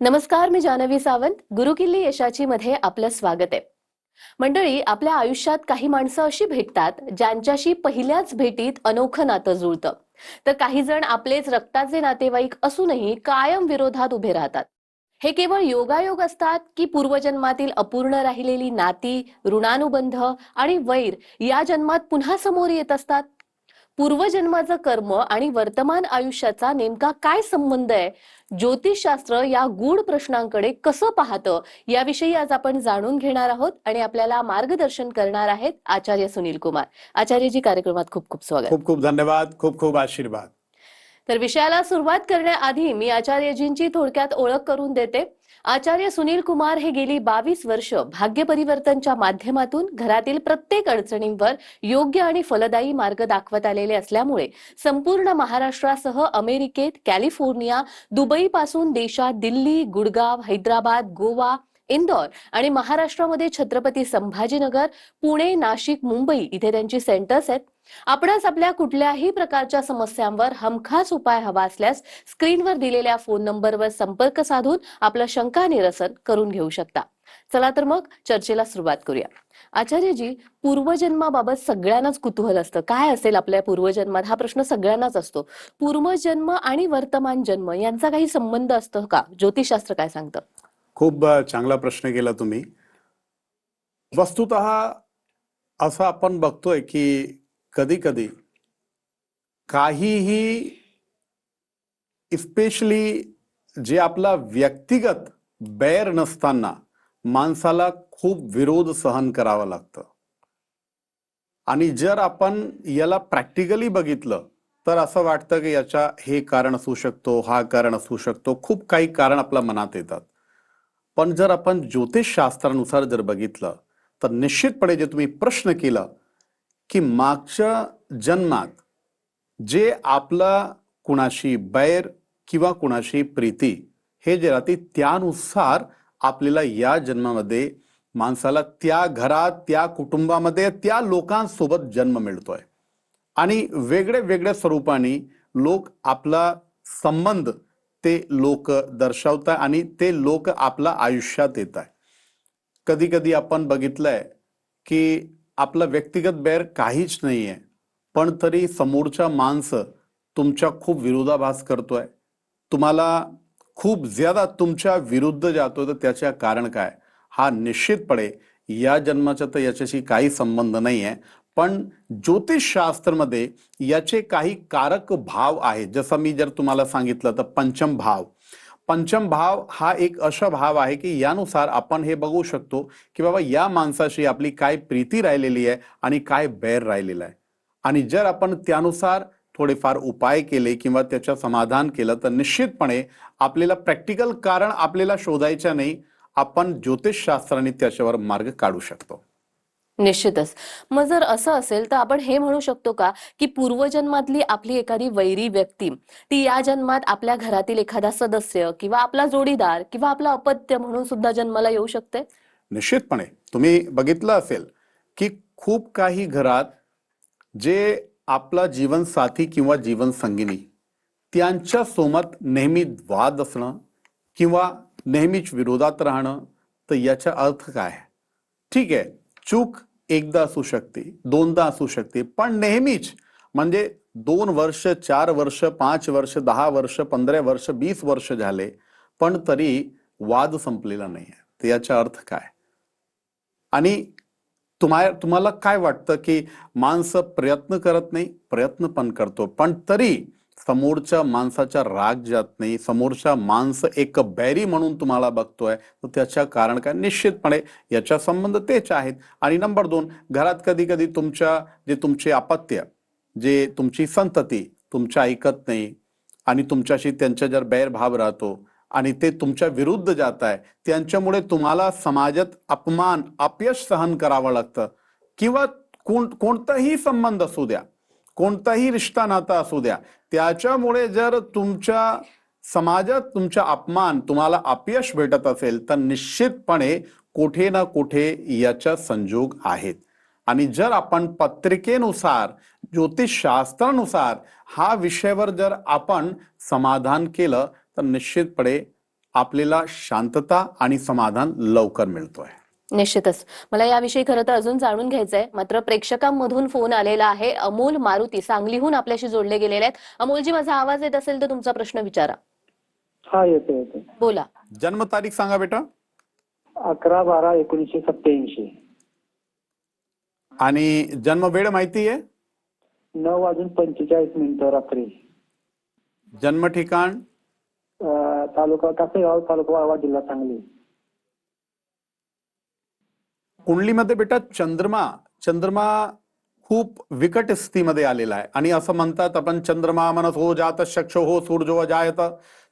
नमस्कार, मी जानवी सावंत. गुरुकिल्ली यशाची मध्ये आपलं स्वागत आहे. मंडळी, आपल्या आयुष्यात काही माणसं अशी भेटतात ज्यांच्याशी पहिल्याच भेटीत अनोखं नातं जुळतं. तर काही जण आपलेच रक्ताचे नातेवाईक असूनही कायम विरोधात उभे राहतात. हे केवळ योगायोग असतात की पूर्वजन्मातील अपूर्ण राहिलेली नाती, ऋणानुबंध आणि वैर या जन्मात पुन्हा समोर येत असतात? पूर्वजन्माचं कर्म आणि वर्तमान आयुष्याचा नेमका काय संबंध आहे? ज्योतिषशास्त्र या गूढ प्रश्नांकडे कसं पाहतं, याविषयी आज आपण जाणून घेणार आहोत आणि आपल्याला मार्गदर्शन करणार आहेत आचार्य सुनील कुमार. आचार्यजी, कार्यक्रमात खूप खूप स्वागत. खूप खूप धन्यवाद, खूप खूप आशीर्वाद. तर विषयाला सुरुवात करण्याआधी मी आचार्यजींची थोडक्यात ओळख करून देते. आचार्य सुनील कुमार हे गेली 22 वर्ष भाग्य परिवर्तनच्या माध्यमातून घरातील प्रत्येक अडचणींवर योग्य आणि फलदायी मार्ग दाखवत आलेले असल्यामुळे संपूर्ण महाराष्ट्रासह अमेरिकेत, कॅलिफोर्निया, दुबई पासून देशात दिल्ली, गुडगाव, हैदराबाद, गोवा, इंदौर आणि महाराष्ट्रामध्ये छत्रपती संभाजीनगर, पुणे, नाशिक, मुंबई इथे त्यांची सेंटर्स आहेत. आपणास आपल्या कुठल्याही प्रकारच्या समस्यांवर हमखास उपाय हवा असल्यास स्क्रीनवर दिलेल्या फोन नंबरवर संपर्क साधून आपलं शंका निरसन करून घेऊ शकता. चला तर मग चर्चेला सुरुवात करूया. आचार्यजी, पूर्वजन्माबाबत सगळ्यांनाच कुतूहल असतं. काय असेल आपल्या पूर्वजन्मात, हा प्रश्न सगळ्यांनाच असतो. पूर्वजन्म आणि वर्तमान जन्म यांचा काही संबंध असतो का? ज्योतिषशास्त्र काय सांगतं? खूप चांगला प्रश्न केला तुम्ही. वस्तुतः असं आपण बघतोय की कधी कधी काहीही स्पेशली जे आपला व्यक्तिगत बैर नसताना माणसाला खूप विरोध सहन करावा लागतं. आणि जर आपण याला प्रॅक्टिकली बघितलं तर असं वाटतं की याच्या हे कारण असू शकतो, हा कारण असू शकतो, खूप काही कारण आपल्या मनात येतात. पण जर आपण ज्योतिषशास्त्रानुसार जर बघितलं तर निश्चितपणे जे तुम्ही प्रश्न केला की मागच्या जन्मात जे आपला कुणाशी बैर किंवा कुणाशी प्रीती हे जे राहते त्यानुसार आपल्याला या जन्मामध्ये माणसाला त्या घरात, त्या कुटुंबामध्ये, त्या लोकांसोबत जन्म मिळतोय आणि वेगळे वेगळ्या स्वरूपाने लोक आपला संबंध ते लोक दर्शवतात आणि ते लोक आपल्या आयुष्यात येत आहे. कधी कधी आपण बघितलंय की आपला व्यक्तिगत बैर काहीच नाहीये, पण तरी समोरचा माणसं तुमच्या खूप विरोधाभास करतोय, तुम्हाला खूप ज्यादा तुमच्या विरुद्ध जातोय. तर त्याचे कारण काय? हा निश्चितपणे या जन्माचा तर याच्याशी काही संबंध नाही आहे, पण ज्योतिषशास्त्रमध्ये याचे काही कारक भाव आहेत. जसं मी जर तुम्हाला सांगितलं तर पंचम भाव. पंचम भाव हा एक असा भाव आहे की यानुसार आपण हे बघू शकतो की बाबा या माणसाशी आपली काय प्रीती राहिलेली आहे आणि काय बैर राहिलेला आहे. आणि जर आपण त्यानुसार थोडेफार उपाय केले किंवा त्याचं समाधान केलं तर निश्चितपणे आपल्याला प्रॅक्टिकल कारण आपल्याला शोधायचं नाही, आपण ज्योतिषशास्त्राने त्याच्यावर मार्ग काढू शकतो. निश्चितच. मग जर असं असेल तर आपण हे म्हणू शकतो का की पूर्वजन्मातली आपली एखादी वैरी व्यक्ती ती या जन्मात आपल्या घरातील एखादा सदस्य किंवा आपला जोडीदार किंवा आपला अपत्य म्हणून सुद्धा जन्माला येऊ शकते? निश्चितपणे तुम्ही बघितलं असेल की खूप काही घरात जे आपला जीवनसाथी किंवा जीवनसंगिनी त्यांच्या सोबत नेहमी वाद असणं किंवा नेहमीच विरोधात राहणं, तर याचा अर्थ काय आहे? ठीक आहे, चूक एकदा असू शकते, दोनदा असू शकते, पण नेहमीच म्हणजे 2 वर्ष, 4 वर्ष, 5 वर्ष, 10 वर्ष, 15 वर्ष, 20 वर्ष झाले पण तरी वाद संपलेला नाही आहे. तर याचा अर्थ काय? आणि तुम्हाला काय वाटतं की माणसं प्रयत्न करत नाही? प्रयत्न पण करतो, पण तरी समोरच्या माणसाचा राग जात नाही, समोरच्या माणसं एक बैरी म्हणून तुम्हाला बघतोय, तर त्याच्या कारण काय? निश्चितपणे याचा संबंध तेच आहेत. आणि नंबर 2, घरात कधी कधी जे तुमचे अपत्य, जे तुमची संतती तुमच्या ऐकत नाही आणि तुमच्याशी त्यांचा जर बैरभाव राहतो आणि ते तुमच्या विरुद्ध जात आहे, त्यांच्यामुळे तुम्हाला समाजात अपमान, अपयश सहन करावं लागतं. किंवा कोणताही संबंध असू द्या, कोणताही रिश्ता नाता असू द्या, त्याच्यामुळे जर तुमच्या समाजात तुमचा अपमान, तुम्हाला अपयश भेटत असेल तर निश्चितपणे कुठे ना कुठे याचा संजोग आहेत. आणि जर आपण पत्रिकेनुसार, ज्योतिषशास्त्रानुसार हा विषयावर जर आपण समाधान केलं तर निश्चितपणे आपल्याला शांतता आणि समाधान लवकर मिळतोय. निश्चितच मला याविषयी खरं तर अजून जाणून घ्यायचंय, मात्र प्रेक्षकांमधून फोन आलेला आहे. अमोल मारुती सांगलीहून आपल्याशी जोडले गेलेले आहेत. अमोलजी, माझा आवाज येत असेल तर तुमचा प्रश्न विचारा. हा, येतो येतो. बोला. जन्मतारीख सांगा बेटा. 11/12/1987. आणि जन्म वेळ माहिती आहे? 9:45 रात्री. जन्म ठिकाण? तालुका कासेगाव, तालुका वाळवा, जिल्हा सांगली. कुंडलीमध्ये बेटा चंद्रमा खूप विकट स्थितीमध्ये आलेला आहे. आणि असं म्हणतात आपण, चंद्रमा मनस हो जात चक्षु हो सूर्यो जायत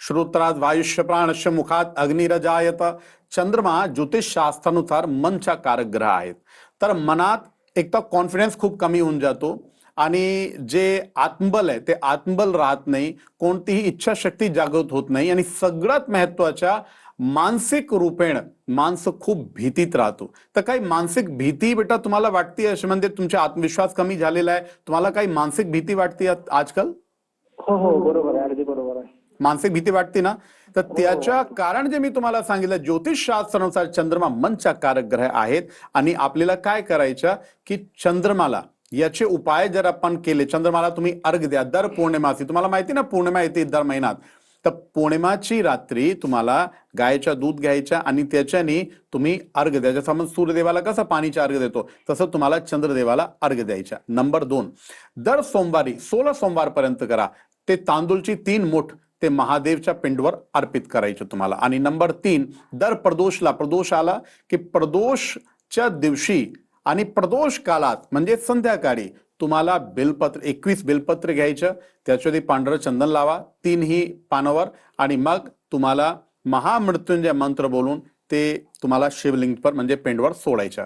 श्रोत्रात वायुष्य प्राणश्य मुखात अग्निरजायत. चंद्रमा ज्योतिषशास्त्रानुसार मनच्या कारक ग्रह आहेत. तर मनात एक तर कॉन्फिडन्स खूप कमी होऊन जातो आणि जे आत्मबल आहे ते आत्मबल राहत नाही, कोणतीही इच्छाशक्ती जागृत होत नाही आणि सगळ्यात महत्वाच्या मानसिक रूपेण माणसं खूप भीतीत राहतो. तर काही मानसिक भीती बेटा तुम्हाला वाटते अशी, म्हणजे तुमचा आत्मविश्वास कमी झालेला आहे, तुम्हाला काही मानसिक भीती वाटते आजकाल? हो हो, बरोबर आहे, अगदी बरोबर आहे. मानसिक भीती वाटते ना? तर त्याच्या कारण जे मी तुम्हाला सांगितलं, ज्योतिषशास्त्रानुसार चंद्रमा मनच्या कारक ग्रह आहेत आणि आपल्याला काय करायचं की चंद्रमाला याचे उपाय जर आपण केले, चंद्रमाला तुम्ही अर्घ द्या दर पौर्णिमासी. तुम्हाला माहिती ना पौर्णिमा येते दर महिन्यात, तर पौर्णिमाची रात्री तुम्हाला गायच्या दूध घ्यायच्या आणि त्याच्याने तुम्ही अर्घ द्यायचा. समज सूर्यदेवाला कसं पाणीचा अर्घ देतो तसं तुम्हाला चंद्रदेवाला अर्घ द्यायचा. नंबर 2, दर सोमवारी 16 सोमवारपर्यंत करा. ते तांदूळची 3 मूठ ते महादेवच्या पिंडवर अर्पित करायचे तुम्हाला. आणि नंबर 3, दर प्रदोष आला की प्रदोषच्या दिवशी आणि प्रदोष काळात म्हणजे संध्याकाळी तुम्हाला बेलपत्र 21 बेलपत्र घ्यायचं, त्याच्यावरती पांढरं चंदन लावा 3ही पानावर आणि मग तुम्हाला महामृत्युंजय मंत्र बोलून ते तुम्हाला शिवलिंगवर म्हणजे पेंडवर सोडायचं.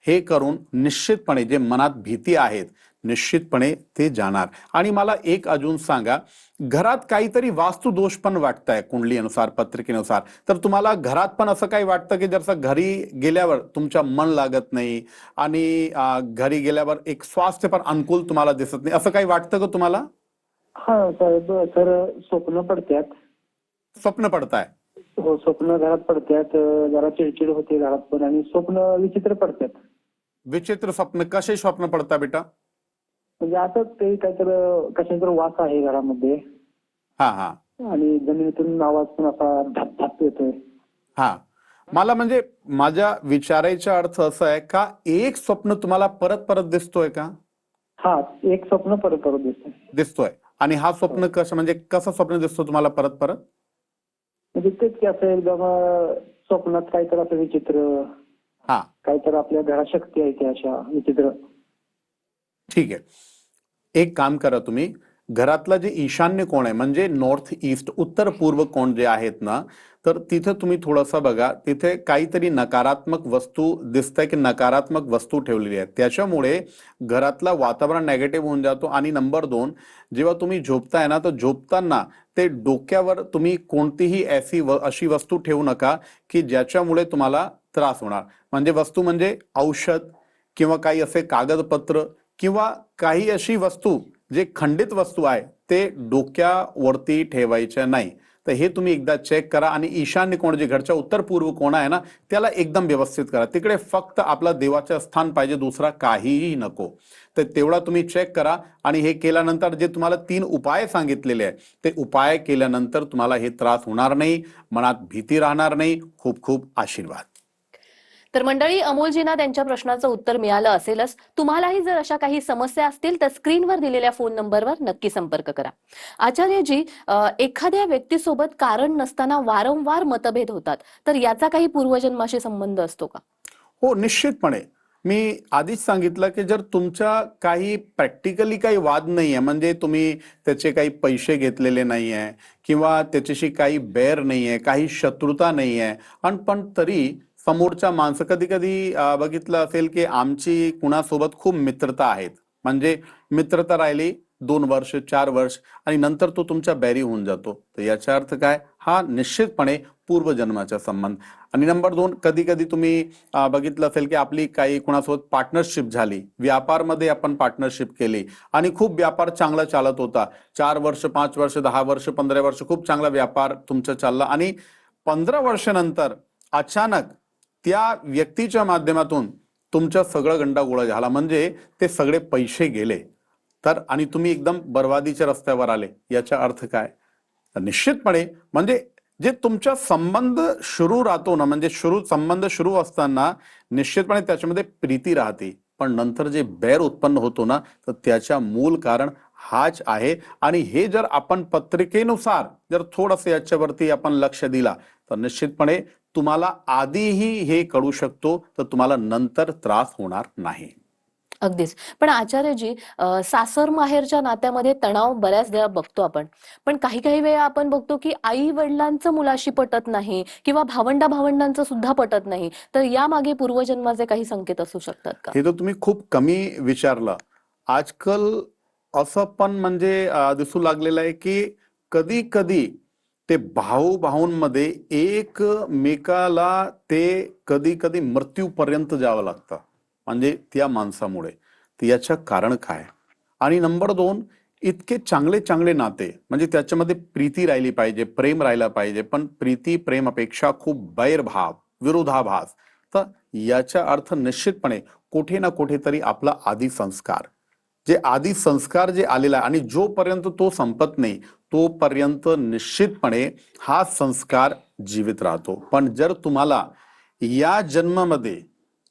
हे करून निश्चितपणे जे मनात भीती आहेत निश्चितपणे ते जाणार. आणि मला एक अजून सांगा, घरात काहीतरी वास्तुदोष पण वाटतंय कुंडली अनुसार पत्रिकेनुसार, तर तुम्हाला घरात पण असं काही वाटतं की जसं घरी गेल्यावर तुमच्या मन लागत नाही आणि घरी गेल्यावर एक स्वास्थ्य पण अनुकूल तुम्हाला दिसत नाही, असं काही वाटतं का तुम्हाला? हा साहेब, सर स्वप्न पडतात. स्वप्न पडताय? हो, स्वप्न घरात पडतात. जरा चिडचिड होते घरात पण, आणि स्वप्न विचित्र पडतात. विचित्र स्वप्न? कसे स्वप्न पडतात बेटा? म्हणजे असंच ते काहीतरी कशाचा वास आहे घरामध्ये. हा हा. आणि जमिनीतून आवाज पण असा धाप धाप येतोय. हा, मला म्हणजे माझ्या विचारायचा अर्थ असा आहे का एक स्वप्न तुम्हाला परत परत दिसतोय का? हा, एक स्वप्न परत परत दिसतोय. आणि हा स्वप्न कसं, म्हणजे कसं स्वप्न दिसतो तुम्हाला परत परत? म्हणजे तेच की असं एकदम स्वप्नात काहीतरी असं विचित्र, हा, काहीतरी आपल्या घरात शक्ती आहे त्या अशा विचित्र. ठीक आहे. एक काम करा तुम्ही, घरातला जे ईशान्य कोण आहे म्हणजे नॉर्थ ईस्ट उत्तर पूर्व कोण जे आहेत ना, तर तिथे तुम्ही थोडंसं बघा, तिथे काहीतरी नकारात्मक वस्तू दिसतंय की नकारात्मक वस्तू ठेवलेली आहे, त्याच्यामुळे घरातला वातावरण नेगेटिव्ह होऊन जातो. आणि नंबर 2, जेव्हा तुम्ही झोपताय ना, तर झोपताना ते डोक्यावर तुम्ही कोणतीही अशी वस्तू ठेवू नका की ज्याच्यामुळे तुम्हाला त्रास होणार. म्हणजे वस्तू म्हणजे औषध किंवा काही असे कागदपत्र किंवा काही अशी वस्तू जे खंडित वस्तू आहे ते डोक्यावरती ठेवायच्या नाही. तर हे तुम्ही एकदा चेक करा. आणि ईशान्य कोण जे घरच्या उत्तर पूर्व कोण आहे ना, त्याला एकदम व्यवस्थित करा. तिकडे फक्त आपला देवाचं स्थान पाहिजे, दुसरा काहीही नको. तर तेवढा तुम्ही चेक करा. आणि हे केल्यानंतर जे तुम्हाला 3 उपाय सांगितलेले आहे ते उपाय केल्यानंतर तुम्हाला हे त्रास होणार नाही, मनात भीती राहणार नाही. खूप खूप आशीर्वाद. तर मंडळी, अमोलजींना त्यांच्या प्रश्नाचं उत्तर मिळालं असेलच. तुम्हालाही जर अशा काही समस्या असतील तर स्क्रीनवर दिलेल्या फोन नंबरवर नक्की संपर्क करा. आचार्यजी, एखाद्या व्यक्तीसोबत कारण नसताना वारंवार मतभेद होतात, तर याचा काही पूर्वजन्माशी संबंध असतो का? हो, निश्चितपणे. मी आधीच सांगितलं की जर तुमच्या काही प्रॅक्टिकली काही वाद नाहीये, म्हणजे तुम्ही त्याचे काही पैसे घेतलेले नाहीये किंवा त्याच्याशी काही बैर नाहीये, काही शत्रुता नाहीये, आणि पण तरी समोरच्या माणसं कधी कधी बघितलं असेल की आमची कुणासोबत खूप मित्रता आहेत, म्हणजे मित्रता राहिली 2 वर्ष 4 वर्ष आणि नंतर तो तुमच्या बैरी होऊन जातो. तर याचा अर्थ काय? हा निश्चितपणे पूर्वजन्माचा संबंध. आणि नंबर 2, कधी कधी तुम्ही बघितलं असेल की आपली काही कुणासोबत पार्टनरशिप झाली, व्यापारमध्ये आपण पार्टनरशिप केली आणि खूप व्यापार चांगला चालत होता. 4 वर्ष 5 वर्ष 10 वर्ष 15 वर्ष खूप चांगला व्यापार तुमचा चालला आणि 15 वर्षानंतर अचानक त्या व्यक्तीच्या माध्यमातून तुमच्या सगळं गंडागोळा झाला, म्हणजे ते सगळे पैसे गेले, तर आणि तुम्ही एकदम बर्बादीच्या रस्त्यावर आले, याचा अर्थ काय? तर निश्चितपणे म्हणजे जे तुमचा संबंध सुरू राहतो ना, म्हणजे संबंध सुरू असताना निश्चितपणे त्याच्यामध्ये प्रीती राहते, पण नंतर जे बैर उत्पन्न होतो ना, तर त्याच्या मूल कारण हाच आहे. आणि हे जर आपण पत्रिकेनुसार जर थोडंसं याच्यावरती आपण लक्ष दिला, तर निश्चितपणे तुम्हाला आधीही हे कळू शकतो, तर तुम्हाला नंतर त्रास होणार नाही. अगदीच. पण आचार्यजी, सासर माहेरच्या नात्यामध्ये तणाव बऱ्याच वेळा बघतो आपण. पण काही काही वेळा आपण बघतो की आई वडिलांचं मुलाशी पटत नाही किंवा भावंडांचं सुद्धा पटत नाही. तर यामागे पूर्वजन्माचे काही संकेत असू शकतात का? हे तर तुम्ही खूप कमी विचारलं. आजकाल असं पण म्हणजे दिसू लागलेलं आहे की कधी कधी ते भाऊ भाऊंमध्ये एकमेकाला ते कधी कधी मृत्यूपर्यंत जावं लागतं, म्हणजे त्या माणसामुळे. तर याचं कारण काय? आणि नंबर 2, इतके चांगले चांगले नाते, म्हणजे त्याच्यामध्ये प्रीती राहिली पाहिजे, प्रेम राहिला पाहिजे, पण प्रीती प्रेम अपेक्षा खूप वैरभाव, विरोधाभास. तर याचा अर्थ निश्चितपणे कुठे ना कुठेतरी आपला आदी संस्कार, जे आदी संस्कार जे आलेला आहे, आणि जोपर्यंत तो संपत नाही तोपर्यंत निश्चितपणे हा संस्कार जीवित राहतो. पण जर तुम्हाला या जन्मामध्ये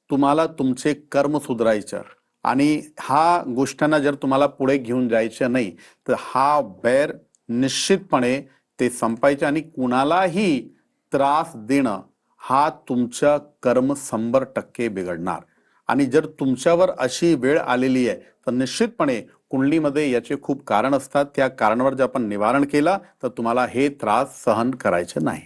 तुम्हाला तुमचे कर्म सुधारायचं आणि हा गोष्टींना जर तुम्हाला पुढे घेऊन जायचं नाही, तर हा बैर निश्चितपणे ते संपायचे आणि कुणालाही त्रास देणं हा तुमच्या कर्म 100% बिघडणार. आणि जर तुमच्यावर अशी वेळ आलेली आहे, तर निश्चितपणे कुंडलीमध्ये याचे खूप कारण असतात. त्या कारणावर जर आपण निवारण केला, तर तुम्हाला हे त्रास सहन करायचे नाही.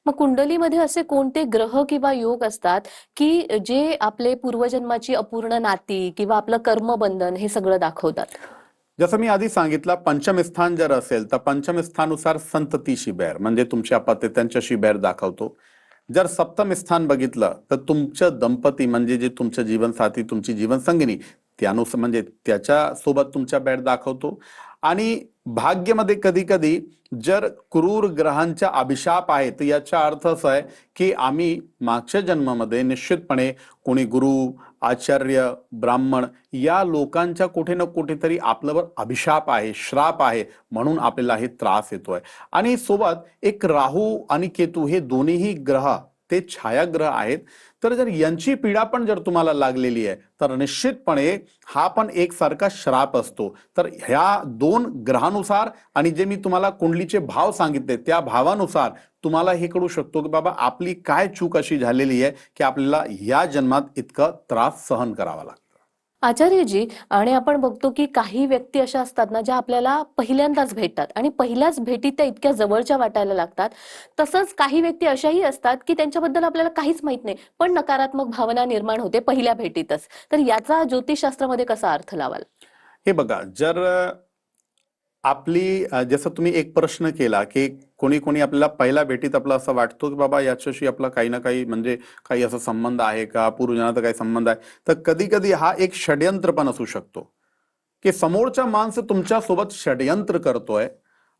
मग कुंडलीमध्ये असे कोणते ग्रह किंवा योग असतात की जे आपले पूर्वजन्माची अपूर्ण नाती किंवा आपलं कर्मबंधन हे सगळं दाखवतात? जसं मी आधी सांगितलं, पंचम स्थान जर असेल तर पंचम स्थानुसार संततीशी बैर, म्हणजे तुमच्या त्यांच्याशी बैर दाखवतो. जर सप्तम स्थान बघितलं तर तुमचं दंपती, म्हणजे जे तुमचं जीवनसाथी, तुमची जीवनसंगिनी, त्यानुसार म्हणजे त्याच्या सोबत तुमच्या बैर दाखवतो. आणि भाग्यामध्ये कधी कधी जर क्रूर ग्रहांचा अभिशाप आहे, तर याचा अर्थ असा आहे की आम्ही मागच्या जन्मामध्ये निश्चितपणे कोणी गुरु, आचार्य, ब्राह्मण या लोकांच्या कुठे ना कुठेतरी आपल्यावर अभिशाप आहे, श्राप आहे, म्हणून आपल्याला हे त्रास येतोय. आणि सोबत एक राहू आणि केतू हे दोन्हीही ग्रह ते छायाग्रह आहेत. तर जर यांची पीडा पण जर तुम्हाला लागलेली आहे, तर निश्चितपणे हा पण एक सारखा श्राप असतो. तर ह्या 2 ग्रहानुसार आणि जे मी तुम्हाला कुंडलीचे भाव सांगितले त्या भावानुसार तुम्हाला हे कळू शकतो की बाबा आपली काय चूक अशी झालेली आहे की आपल्याला या जन्मात इतका त्रास सहन करावा लागतो. आचार्यजी, आणि आपण बघतो की काही व्यक्ती अशा असतात ना, ज्या आपल्याला पहिल्यांदाच भेटतात आणि पहिल्याच भेटीत त्या इतक्या जवळच्या वाटायला लागतात. तसंच काही व्यक्ती अशाही असतात की त्यांच्याबद्दल आपल्याला काहीच माहित नाही, पण नकारात्मक भावना निर्माण होते पहिल्या भेटीतच. तर याचा ज्योतिषशास्त्रामध्ये कसा अर्थ लावाल? हे बघा, जर आपली जसं तुम्ही एक प्रश्न केला की कोणी कोणी आपल्याला पहिल्या भेटीत आपलं असं वाटतो की बाबा याच्याशी आपला काही ना काही म्हणजे काही असा संबंध आहे का, पूर्वजन्माचा काही संबंध आहे, तर कधी कधी हा एक षड्यंत्र पण असू शकतो की समोरचा माणूस तुमच्या सोबत षड्यंत्र करतोय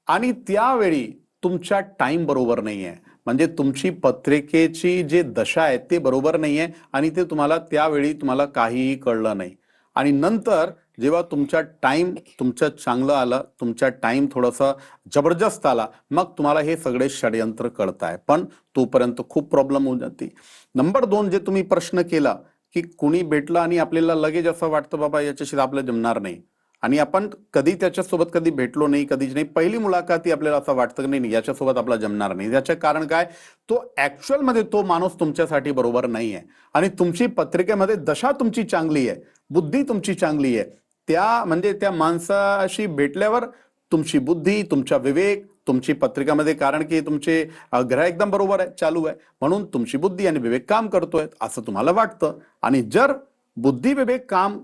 आणि त्यावेळी तुमचा टाइम बरोबर नाहीये, म्हणजे तुमची पत्रिकेची जे दशा आहे ते बरोबर नाहीये आणि ते तुम्हाला त्यावेळी तुम्हाला काहीही कळलं नाही. आणि नंतर जेव्हा तुमचं चांगलं आलं, तुमचा टाइम थोडासा जबरदस्त आला, मग तुम्हाला हे सगळे षड्यंत्र कळताय, पण तोपर्यंत खूप प्रॉब्लेम होऊन जाते. नंबर 2, जे तुम्ही प्रश्न केला की कुणी भेटलं आणि आपल्याला लगेच असं वाटतं बाबा याच्याशी आपलं जमणार नाही, आणि आपण कधी त्याच्यासोबत कधी भेटलो नाही, कधीच नाही, पहिली मुलाखती आपल्याला असं वाटतं की नाही याच्यासोबत आपला जमणार नाही. याचं कारण काय? तो ऍक्च्युअल मध्ये तो माणूस तुमच्यासाठी बरोबर नाही आहे आणि तुमची पत्रिकेमध्ये दशा तुमची चांगली आहे, बुद्धी तुमची चांगली आहे. म्हणजे त्या माणसाशी भेटल्यावर तुमची बुद्धी, तुमचा विवेक, तुमची पत्रिकामध्ये, कारण की तुमचे ग्रह एकदम बरोबर आहे, चालू आहे, म्हणून तुमची बुद्धी आणि विवेक काम करतोय असं तुम्हाला वाटतं. आणि जर बुद्धी विवेक काम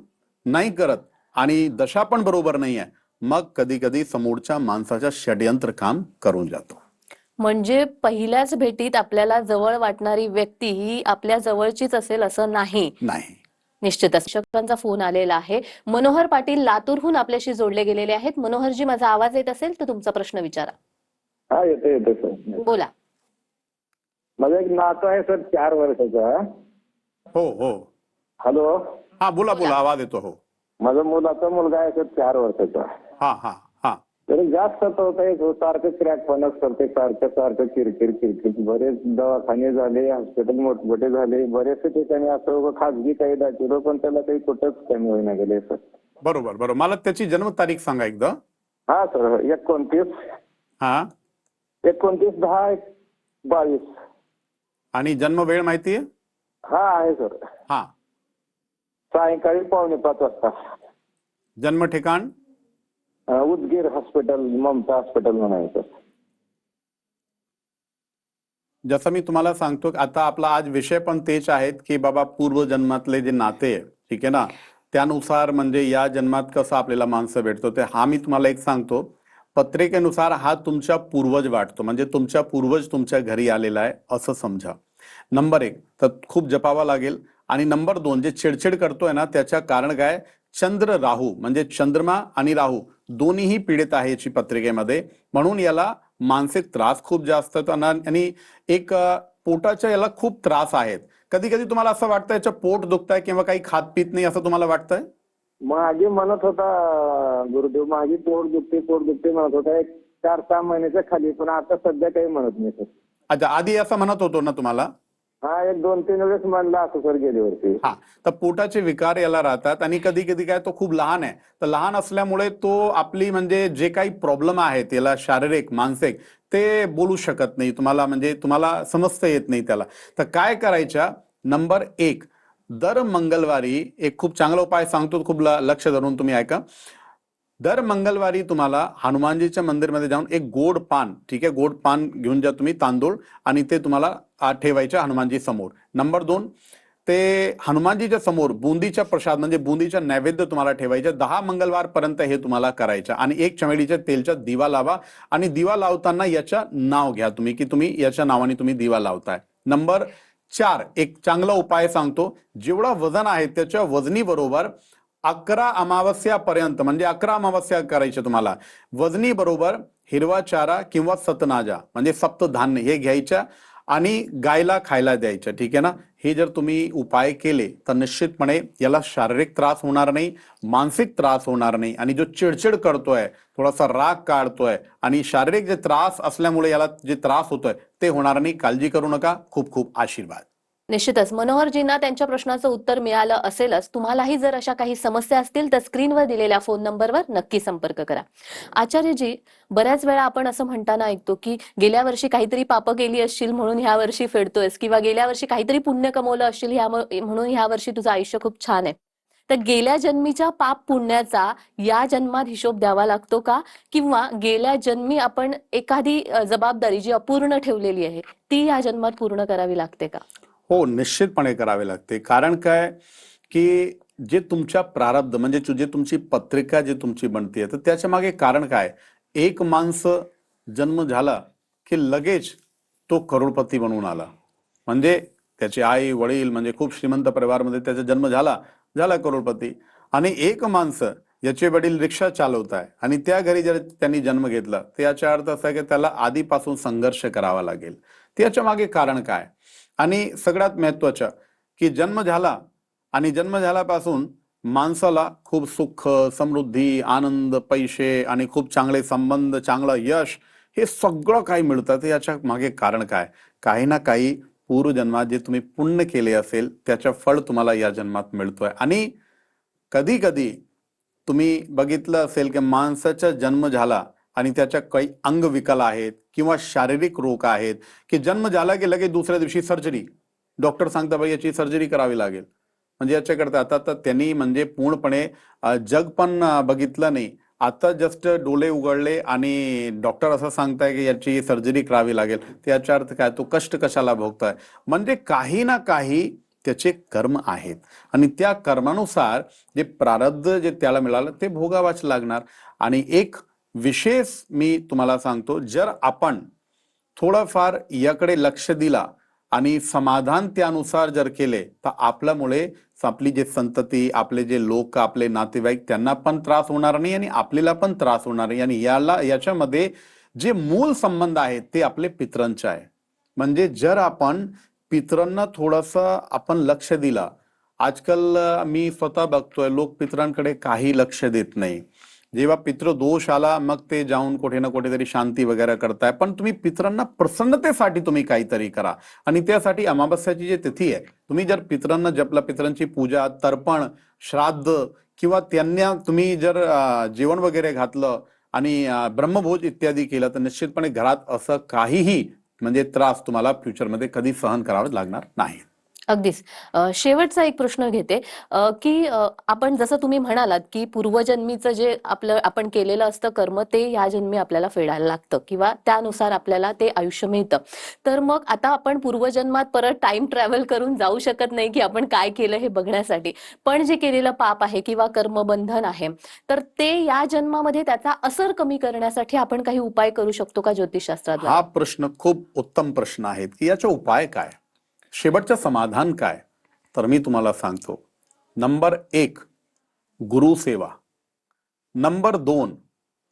नाही करत आणि दशा पण बरोबर नाही आहे, मग कधी कधी समोरच्या माणसाच्या षड्यंत्र काम करून जातो. म्हणजे पहिल्याच भेटीत आपल्याला जवळ वाटणारी व्यक्ती ही आपल्या जवळचीच असेल असं नाही. नाही. निश्चितच. शिक्षकांचा फोन आलेला आहे. मनोहर पाटील लातूरहून आपल्याशी जोडले गेलेले आहेत. मनोहरजी, माझा आवाज येत असेल तर तुमचा प्रश्न विचारा. हा, येते सर. बोला. माझा एक नातू आहे सर 4 वर्षाचा. हो हो. हॅलो. हा बोला बोला, आवाज येतो. हो. माझा मुलगा आहे सर 4 वर्षाचा. हा हा हा. तरी जास्त होत आहे, सारखं क्रॅकपणच करते, सारखं किरकिर. बरेच दवाखाने झाले, हॉस्पिटल मोठमोठे झाले, बरेचसे ठिकाणी असं खाजगी काही दाखवलं, पण त्याला काही कुठंच कमी होईना गेले सर. बरोबर बरोबर. मला त्याची जन्मतारीख सांगा एकदा. हा सर 29 हा. 29/10/22. आणि जन्म वेळ माहितीये? हा आहे सर. हा. सायंकाळी 4:45 वाजता. जन्म ठिकाण? उदगीर हॉस्पिटल, ममता हॉस्पिटल म्हणून आहे सर. जसं मी तुम्हाला सांगतो, आता आपला आज विषय पण तेच आहेत की बाबा पूर्वजन्मातले जे नाते आहे, ठीक आहे ना, त्यानुसार म्हणजे या जन्मात कसं आपल्याला माणसं भेटतो ते. हा मी तुम्हाला एक सांगतो, पत्रिकेनुसार हा तुमच्या पूर्वज वाटतो, म्हणजे तुमच्या पूर्वज तुमच्या घरी आलेला आहे असं समजा. नंबर 1 तर खूप जपावा लागेल. आणि नंबर 2 जे चिडचिड करतोय ना, त्याच्या कारण काय? चंद्र राहू, म्हणजे चंद्रमा आणि राहू दोन्हीही पीडित आहे याची पत्रिकेमध्ये, म्हणून याला मानसिक त्रास खूप जास्त आणि एक पोटाच्या याला खूप त्रास आहेत. कधी कधी तुम्हाला असं वाटतं याचं पोट दुखतंय किंवा काही खात पित नाही असं तुम्हाला वाटतंय? मागे म्हणत होता गुरुदेव, माझी पोट दुखते म्हणत होता, एक 4-6 महिन्याच्या खाली, पण आता सध्या काही म्हणत नाही सर. अच्छा, आधी असं म्हणत होतो ना तुम्हाला? हा, एक 2-3 वेळेस म्हणला असं सर गेल्या वर्षी. हा, तर पोटाचे विकार याला राहतात आणि कधी कधी काय, तो खूप लहान आहे, तर लहान असल्यामुळे तो आपली म्हणजे जे काही प्रॉब्लेम आहेत याला शारीरिक मानसिक ते बोलू शकत नाही तुम्हाला, म्हणजे तुम्हाला समजता येत नाही त्याला. तर काय करायच्या? नंबर 1, दर मंगळवारी एक खूप चांगला उपाय सांगतो, खूप लक्ष धरून तुम्ही ऐका. दर मंगळवारी तुम्हाला हनुमानजीच्या मंदिरमध्ये जाऊन एक गोड पान, ठीक आहे, गोड पान घेऊन जा तुम्ही, तांदूळ, आणि ते तुम्हाला ठेवायचं हनुमानजी समोर. नंबर 2, ते हनुमानजीच्या समोर बुंदीचा प्रसाद म्हणजे बुंदीचा नैवेद्य तुम्हाला ठेवायचं. 10 मंगळवार पर्यंत हे तुम्हाला करायचं. आणि एक चमेलीच्या तेलचा दिवा लावा, आणि दिवा लावताना याचं नाव घ्या तुम्ही, की तुम्ही याच्या नावाने तुम्ही दिवा लावताय. नंबर 4, एक चांगला उपाय सांगतो. जेवढा वजन आहे त्याच्या वजनी बरोबर 11 अमावस्यापर्यंत, म्हणजे 11 अमावस्या करायचे तुम्हाला, वजनी बरोबर हिरवा चारा किंवा सतनाजा म्हणजे सप्तधान्य हे घ्यायच्या आणि गायला खायला द्यायचं, ठीक आहे ना. हे जर तुम्ही उपाय केले तर निश्चितपणे याला शारीरिक त्रास होणार नाही, मानसिक त्रास होणार नाही, आणि जो चिडचिड करतोय, थोडासा राग काढतोय आणि शारीरिक जे त्रास असल्यामुळे याला जे त्रास होतोय ते होणार नाही. काळजी करू नका. खूप खूप आशीर्वाद. निश्चितच मनोहरजींना त्यांच्या प्रश्नाचं उत्तर मिळालं असेलच. तुम्हालाही जर अशा काही समस्या असतील तर स्क्रीनवर दिलेल्या फोन नंबरवर नक्की संपर्क करा. आचार्यजी, बऱ्याच वेळा आपण असं म्हणताना ऐकतो की गेल्या वर्षी काहीतरी पापं केली असशील म्हणून ह्या वर्षी फेडतोयस, किंवा गेल्या वर्षी काहीतरी पुण्य कमवलं असशील म्हणून ह्या वर्षी तुझं आयुष्य खूप छान आहे. तर गेल्या जन्मीच्या पाप पुण्याचा या जन्मात हिशोब द्यावा लागतो का, किंवा गेल्या जन्मी आपण एखादी जबाबदारी जी अपूर्ण ठेवलेली आहे ती या जन्मात पूर्ण करावी लागते का? हो, निश्चितपणे करावे लागते. कारण काय, की जे तुमच्या प्रारब्ध म्हणजे जे तुमची पत्रिका जी तुमची बनते, तर त्याच्या मागे कारण काय? एक माणसं जन्म झाला की लगेच तो करोडपती बनून आला, म्हणजे त्याचे आई वडील म्हणजे खूप श्रीमंत परिवारामध्ये त्याचा जन्म झाला करोडपती. आणि एक माणसं याचे वडील रिक्षा चालवत आहे आणि त्या घरी जर त्यांनी जन्म घेतला, त्याचा अर्थ असा की त्याला आधीपासून संघर्ष करावा लागेल. त्याच्या मागे कारण काय? आणि सगळ्यात महत्वाचं की जन्म झाला आणि जन्म झाल्यापासून माणसाला खूप सुख, समृद्धी, आनंद, पैसे आणि खूप चांगले संबंध, चांगलं यश, हे सगळं काही मिळतं. याच्या मागे कारण काय? काही ना काही पूर्वजन्मात जे तुम्ही पुण्य केले असेल त्याचं फळ तुम्हाला या जन्मात मिळतोय. आणि कधी कधी तुम्ही बघितलं असेल की माणसाचा जन्म झाला आणि त्याच्या काही अंगविकल आहेत किंवा शारीरिक रोग आहेत, की जन्म झाला की लगेच दुसऱ्या दिवशी सर्जरी, डॉक्टर सांगता बाई याची सर्जरी करावी लागेल. म्हणजे याच्याकरता आता तर त्यांनी म्हणजे पूर्णपणे जग पण बघितलं नाही. आता जस्ट डोळे उघडले आणि डॉक्टर असं सांगताय की याची सर्जरी करावी लागेल. त्याचा अर्थ काय? तो कष्ट कशाला भोगताय? म्हणजे काही ना काही त्याचे कर्म आहेत आणि त्या कर्मानुसार जे प्रारब्ध जे त्याला मिळालं ते भोगावाच लागणार. आणि एक विशेष मी तुम्हाला सांगतो, जर आपण थोडंफार याकडे लक्ष दिला आणि समाधान त्यानुसार जर केले तर आपल्यामुळे आपली जे संतती, आपले जे लोक, आपले नातेवाईक, त्यांना पण त्रास होणार नाही आणि आपल्याला पण त्रास होणार नाही. आणि याच्यामध्ये जे मूळ संबंध आहेत ते आपले पितरांचे आहे. म्हणजे जर आपण पितरांना थोडंसं आपण लक्ष दिला, आजकाल मी स्वतः बघतोय लोक पितरांकडे काही लक्ष देत नाही. जेव्हा पितृदोष आला मग ते जाऊन कुठे ना कुठेतरी शांती वगैरे करताय. पण तुम्ही पितरांना प्रसन्नतेसाठी तुम्ही काहीतरी करा. आणि त्यासाठी अमावस्याची जी तिथी आहे, तुम्ही जर पितरांना जपला, पितरांची पूजा, तर्पण, श्राद्ध किंवा त्यांना तुम्ही जर जेवण वगैरे घातलं आणि ब्रह्मभोज इत्यादी केलं तर निश्चितपणे घरात असं काहीही म्हणजे त्रास तुम्हाला फ्युचरमध्ये कधी सहन करावा लागणार नाही. अगदीच. शेवटचा एक प्रश्न घेते, की आपण जसं तुम्ही म्हणालात, की पूर्वजन्मीचं जे आपलं आपण केलेलं असतं कर्म ते या जन्मी आपल्याला फेडायला लागतं किंवा त्यानुसार आपल्याला ते आयुष्य मिळतं. तर मग आता आपण पूर्वजन्मात परत टाइम ट्रॅव्हल करून जाऊ शकत नाही, की आपण काय केलं हे बघण्यासाठी. पण जे केलेलं पाप आहे किंवा कर्मबंधन आहे, तर ते या जन्मामध्ये त्याचा असर कमी करण्यासाठी आपण काही उपाय करू शकतो का ज्योतिषशास्त्राद्वारे? हा प्रश्न खूप उत्तम प्रश्न आहे की याचा उपाय काय, शेवटचं समाधान काय. तर मी तुम्हाला सांगतो. नंबर 1 गुरुसेवा, नंबर 2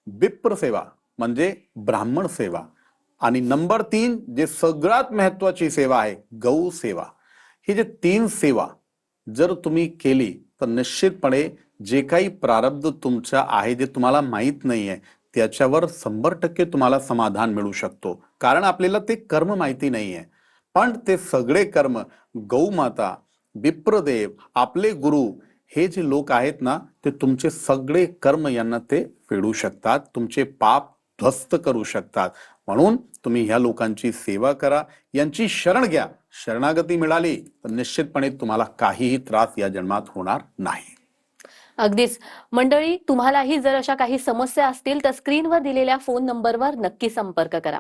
विप्र सेवा म्हणजे ब्राह्मण सेवा, आणि नंबर 3 जे सगळ्यात महत्वाची सेवा आहे गौ सेवा. ही जे 3 सेवा जर तुम्ही केली तर निश्चितपणे जे काही प्रारब्ध तुमचं आहे जे तुम्हाला माहित नाहीये त्याच्यावर 100% तुम्हाला समाधान मिळू शकतो. कारण आपल्याला ते कर्म माहिती नाहीये. पण ते सगळे कर्म गौमाता, विप्रदेव, आपले गुरु हे जे लोक आहेत ना ते तुमचे सगळे कर्म यांना ते फेडू शकतात, तुमचे पाप ध्वस्त करू शकतात. म्हणून तुम्ही ह्या लोकांची सेवा करा, यांची शरण घ्या. शरणागती मिळाली तर निश्चितपणे तुम्हाला काहीही त्रास या जन्मात होणार नाही. अगदीच. मंडळी, तुम्हालाही जर अशा काही समस्या असतील तर स्क्रीनवर दिलेल्या फोन नंबरवर नक्की संपर्क करा.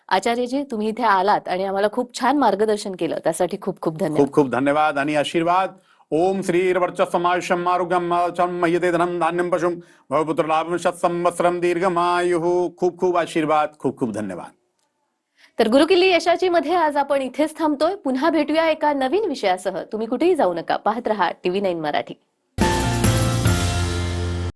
आचार्यजी, तुम्ही इथे आलात आणि आम्हाला खूप छान मार्गदर्शन केलं, त्यासाठी खूप खूप धन्यवाद. खूप खूप धन्यवाद आणि आशीर्वाद. ओम श्रीर्वर्चस्वमायुष्यम आरोग्यम मय्यते धनं धान्यं पशुं भवपुत्र लाभं शतसंवत्सरं दीर्घमायुः. खूप खूप आशीर्वाद. खूप खूप धन्यवाद. तर गुरुकिल्ली यशाची मध्ये आज आपण इथेच थांबतोय. पुन्हा भेटूया एका नवीन विषयासह. तुम्ही कुठेही जाऊ नका. पाहत रहा TV9 मराठी.